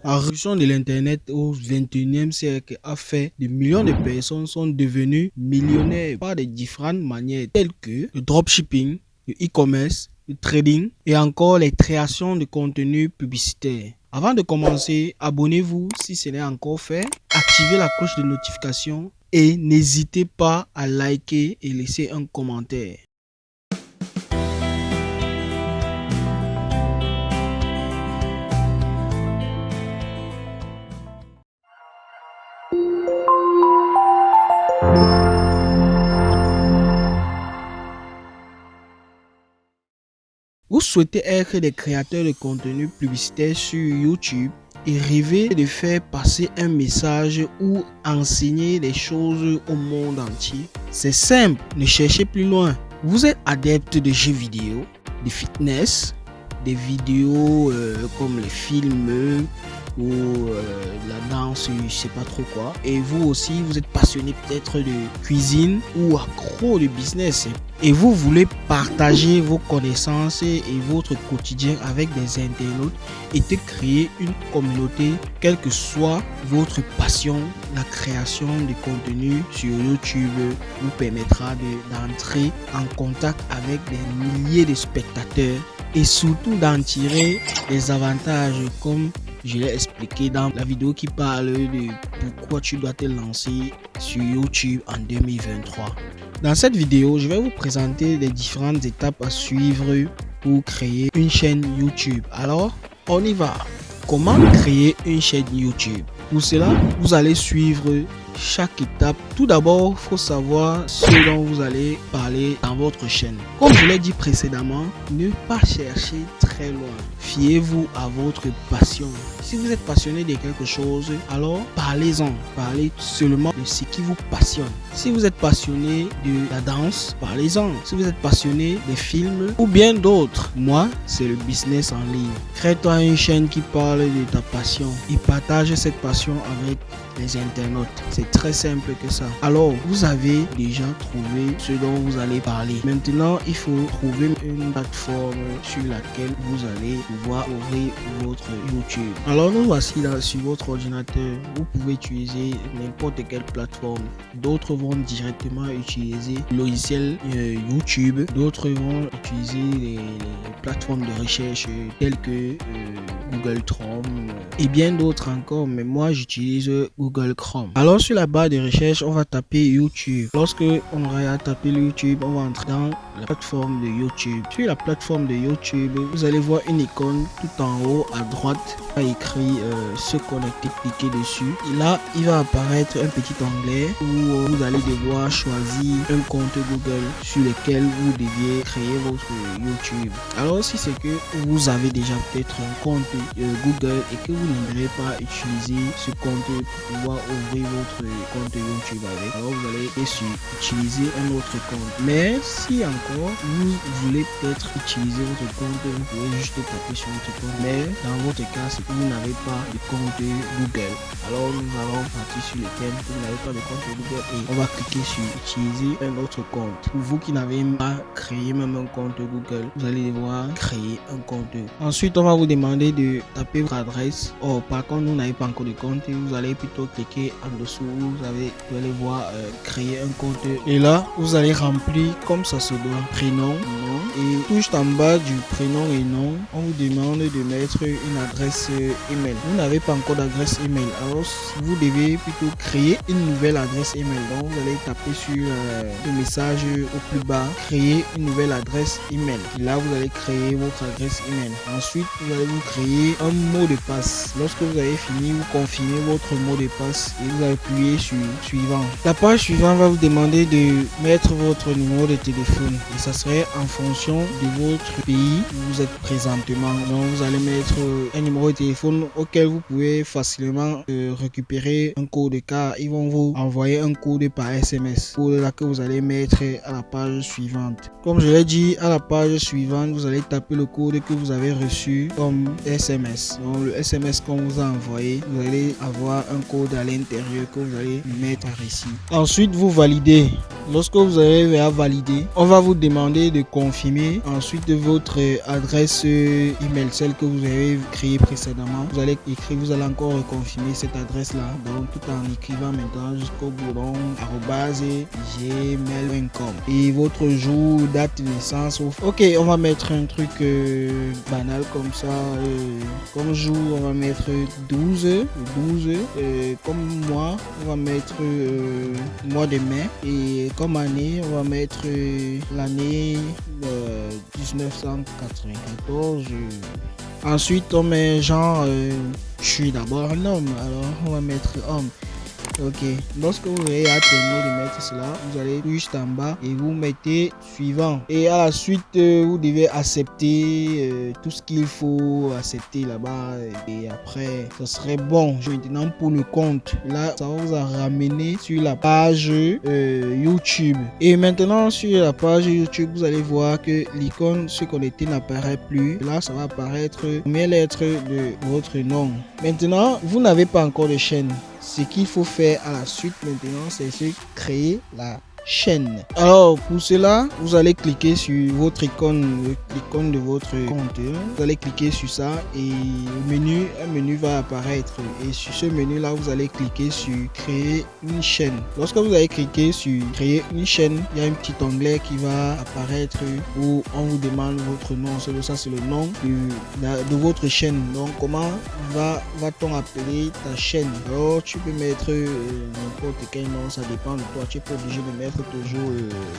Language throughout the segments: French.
La révolution de l'internet au 21e siècle a fait de millions de personnes sont devenues millionnaires par de différentes manières telles que le dropshipping, le e-commerce, le trading et encore les créations de contenu publicitaire. Avant de commencer, abonnez-vous si ce n'est encore fait, activez la cloche de notification et n'hésitez pas à liker et laisser un commentaire. Vous souhaitez être des créateurs de contenu publicitaire sur YouTube et rêvez de faire passer un message ou enseigner des choses au monde entier? C'est simple, ne cherchez plus loin. Vous êtes adepte de jeux vidéo, de fitness, des vidéos comme les films ou la danse, je sais pas trop quoi. Et vous aussi, vous êtes passionné peut-être de cuisine ou accro de business. Et vous voulez partager vos connaissances et votre quotidien avec des internautes et de créer une communauté, quelle que soit votre passion. La création de contenu sur YouTube vous permettra d'entrer en contact avec des milliers de spectateurs et surtout d'en tirer des avantages comme je l'ai expliqué dans la vidéo qui parle de pourquoi tu dois te lancer sur YouTube en 2023. Dans cette vidéo, je vais vous présenter les différentes étapes à suivre pour créer une chaîne YouTube. Alors, on y va. Comment créer une chaîne YouTube? Pour cela, vous allez suivre chaque étape. Tout d'abord, il faut savoir ce dont vous allez parler dans votre chaîne. Comme je l'ai dit précédemment, ne pas chercher très loin. Fiez-vous à votre passion. Si vous êtes passionné de quelque chose, alors parlez-en. Parlez seulement de ce qui vous passionne. Si vous êtes passionné de la danse, parlez-en. Si vous êtes passionné des films ou bien d'autres, moi, c'est le business en ligne. Crée-toi une chaîne qui parle de ta passion et partage cette passion avec les internautes. C'est très simple que ça. Alors, vous avez déjà trouvé ce dont vous allez parler. Maintenant, il faut trouver une plateforme sur laquelle vous allez pouvoir ouvrir votre YouTube. Alors, nous voici là sur votre ordinateur. Vous pouvez utiliser n'importe quelle plateforme. D'autres vont directement utiliser le logiciel YouTube. D'autres vont utiliser les plateformes de recherche telles que Google Chrome et bien d'autres encore. Mais moi, j'utilise Google Chrome. Alors sur la barre de recherche, on va taper YouTube. Lorsque on aura tapé YouTube, on va entrer dans la plateforme de YouTube. Sur la plateforme de YouTube, vous allez voir une icône tout en haut à droite. Il y a écrit se connecter, cliquez dessus. Et là, il va apparaître un petit onglet où vous allez devoir choisir un compte Google sur lequel vous deviez créer votre YouTube. Alors si c'est que vous avez déjà peut-être un compte Google et que vous n'aimerez pas utiliser ce compte pour pouvoir ouvrir votre compte YouTube avec, alors vous allez utiliser un autre compte. Mais si encore vous voulez peut-être utiliser votre compte, vous pouvez juste taper sur votre compte. Mais dans votre cas, c'est que vous n'avez pas de compte Google. Alors nous allons partir sur lequel vous n'avez pas de compte Google et on va cliquer sur utiliser un autre compte. Pour vous qui n'avez pas créé même un compte Google, vous allez devoir créer un compte. Ensuite, on va vous demander de taper votre adresse. Oh, par contre, vous n'avez pas encore de compte, vous allez plutôt cliquer en dessous. Vous allez voir créer un compte et là, vous allez remplir comme ça se doit. Prénom, nom et tout en bas du prénom et nom, on vous demande de mettre une adresse email. Vous n'avez pas encore d'adresse email, alors vous devez plutôt créer une nouvelle adresse email. Donc vous allez taper sur le message au plus bas, créer une nouvelle adresse email. Et là vous allez créer votre adresse email. Ensuite vous allez vous créer un mot de passe. Lorsque vous avez fini, vous confirmez votre mot de passe et vous appuyez sur suivant. La page suivante va vous demander de mettre votre numéro de téléphone et ça serait en fonction de votre pays où vous êtes présentement. Donc vous allez mettre un numéro de téléphone auquel vous pouvez facilement récupérer un code car ils vont vous envoyer un code par SMS. Code là que vous allez mettre à la page suivante. Comme je l'ai dit, à la page suivante, vous allez taper le code que vous avez reçu comme SMS. Donc le SMS qu'on vous a envoyé, vous allez avoir un code à l'intérieur que vous allez mettre ici. Ensuite, vous validez Lorsque vous arrivez à valider, on va vous demander de confirmer ensuite votre adresse email, celle que vous avez créée précédemment. Vous allez écrire, vous allez encore confirmer cette adresse là, donc tout en écrivant maintenant jusqu'au bout, donc @gmail.com et votre jour, date de naissance. Ok, on va mettre un truc banal comme ça, comme jour on va mettre 12, comme mois on va mettre mois de mai, et comme année on va mettre l'année 1994. Ensuite on met genre je suis d'abord un homme, alors on va mettre homme. Ok, lorsque vous avez terminé de mettre cela, vous allez juste en bas et vous mettez suivant. Et à la suite, vous devez accepter tout ce qu'il faut accepter là-bas. Et après, ça serait bon. Maintenant, pour le compte, là, ça vous a ramené sur la page YouTube. Et maintenant, sur la page YouTube, vous allez voir que l'icône se connecter n'apparaît plus. Là, ça va apparaître les premières lettres de votre nom. Maintenant, vous n'avez pas encore de chaîne. Ce qu'il faut faire à la suite maintenant, c'est créer la chaîne. Alors pour cela, vous allez cliquer sur votre icône, l'icône de votre compte. Vous allez cliquer sur ça et un menu va apparaître. Et sur ce menu là, vous allez cliquer sur créer une chaîne. Lorsque vous allez cliquer sur créer une chaîne, il y a un petit onglet qui va apparaître où on vous demande votre nom. Ça c'est le nom de votre chaîne. Donc comment va-t-on appeler ta chaîne? Alors tu peux mettre n'importe quel nom, ça dépend de toi. Tu es pas obligé de mettre toujours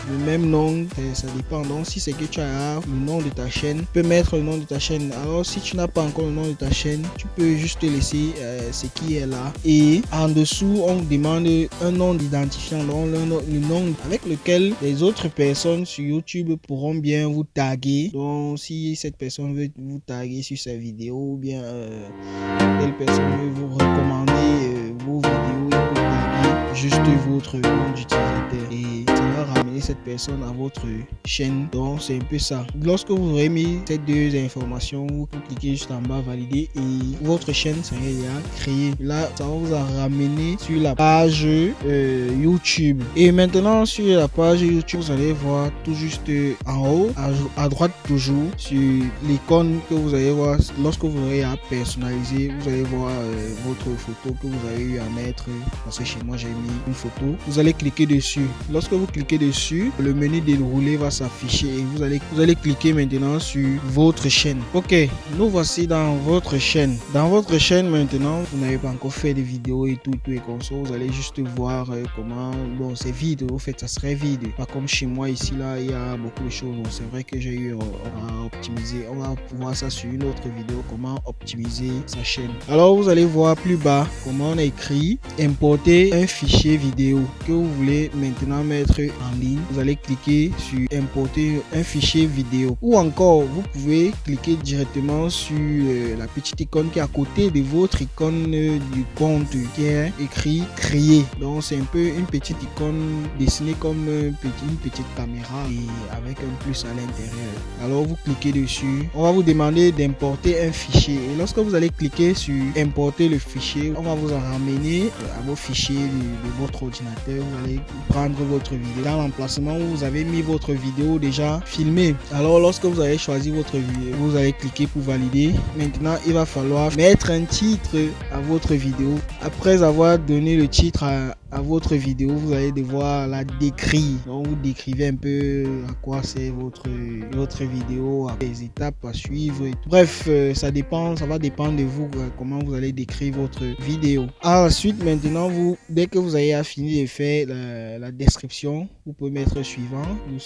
le même nom, ça dépend. Donc si c'est que tu as le nom de ta chaîne, tu peux mettre le nom de ta chaîne. Alors si tu n'as pas encore le nom de ta chaîne, tu peux juste laisser ce qui est là, et en dessous on vous demande un nom d'identifiant, donc le nom avec lequel les autres personnes sur YouTube pourront bien vous taguer. Donc si cette personne veut vous taguer sur sa vidéo, ou bien telle personne veut vous recommander vos vidéos, il peut taguer juste votre nom d'utilisateur et ça va ramener cette personne à votre chaîne. Donc c'est un peu ça. Lorsque vous aurez mis ces deux informations, vous cliquez juste en bas valider et votre chaîne sera déjà créée. Là ça va vous ramener sur la page YouTube. Et maintenant sur la page YouTube, vous allez voir tout juste en haut à droite, toujours sur l'icône que vous allez voir. Lorsque vous aurez à personnaliser, vous allez voir votre photo que vous avez eu à mettre, parce que chez moi j'ai mis une photo. Vous allez cliquer dessus. Lorsque vous cliquez dessus, le menu déroulé va s'afficher et vous allez cliquer maintenant sur votre chaîne. Ok, nous voici dans votre chaîne. Dans votre chaîne maintenant, vous n'avez pas encore fait de vidéos et tout et comme ça. Vous allez juste voir comment, bon c'est vide, au fait ça serait vide, pas comme chez moi ici là il y a beaucoup de choses. Bon, c'est vrai que j'ai eu à optimiser. On va voir ça sur une autre vidéo, comment optimiser sa chaîne. Alors vous allez voir plus bas comment on a écrit importer un fichier vidéo que vous voulez maintenant mettre en ligne. Vous allez cliquer sur importer un fichier vidéo, ou encore vous pouvez cliquer directement sur la petite icône qui est à côté de votre icône du compte qui est écrit créer. Donc c'est un peu une petite icône dessinée comme une petite caméra et avec un plus à l'intérieur. Alors vous cliquez dessus, on va vous demander d'importer un fichier et lorsque vous allez cliquer sur importer le fichier, on va vous en ramener à vos fichiers de votre ordinateur. Vous allez prendre votre vidéo dans l'emplacement où vous avez mis votre vidéo déjà filmée. Alors lorsque vous avez choisi votre vidéo, vous allez cliquer pour valider. Maintenant il va falloir mettre un titre à votre vidéo. Après avoir donné le titre à votre vidéo, vous allez devoir la décrire. Donc vous décrivez un peu à quoi c'est votre vidéo, les étapes à suivre et tout. Bref, ça va dépendre de vous comment vous allez décrire votre vidéo. Ensuite maintenant, dès que vous avez fini de faire la description, vous pouvez mettre suivant, vous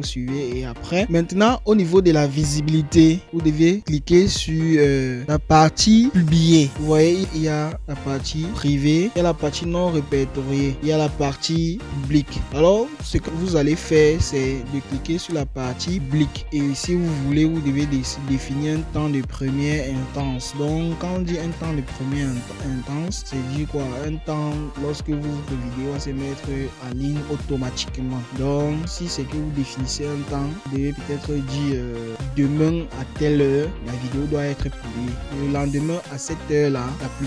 suivez et après maintenant au niveau de la visibilité, vous devez cliquer sur la partie publiée. Vous voyez, il y a la partie privée, il y a la partie non répertoriée, il y a la partie publique. Alors ce que vous allez faire, c'est de cliquer sur la partie publique et si vous voulez, vous devez définir un temps de première intense. Donc quand on dit un temps de première intense, c'est dire quoi? Un temps lorsque votre vidéo va se mettre en ligne automatiquement. Donc si c'est que vous définissez un temps, vous devez peut-être dire demain à telle heure la vidéo doit être publiée. Le lendemain à cette heure là,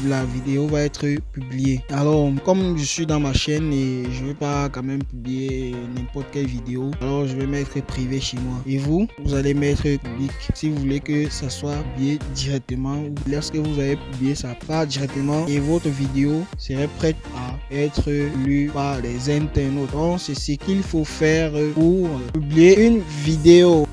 la vidéo va être publiée. Alors comme je suis suis dans ma chaîne et je veux pas quand même publier n'importe quelle vidéo. Alors je vais mettre privé chez moi. Et vous allez mettre public si vous voulez que ça soit publié directement ou lorsque vous avez publié ça part directement et votre vidéo serait prête à être lue par les internautes. Donc c'est ce qu'il faut faire pour publier une vidéo.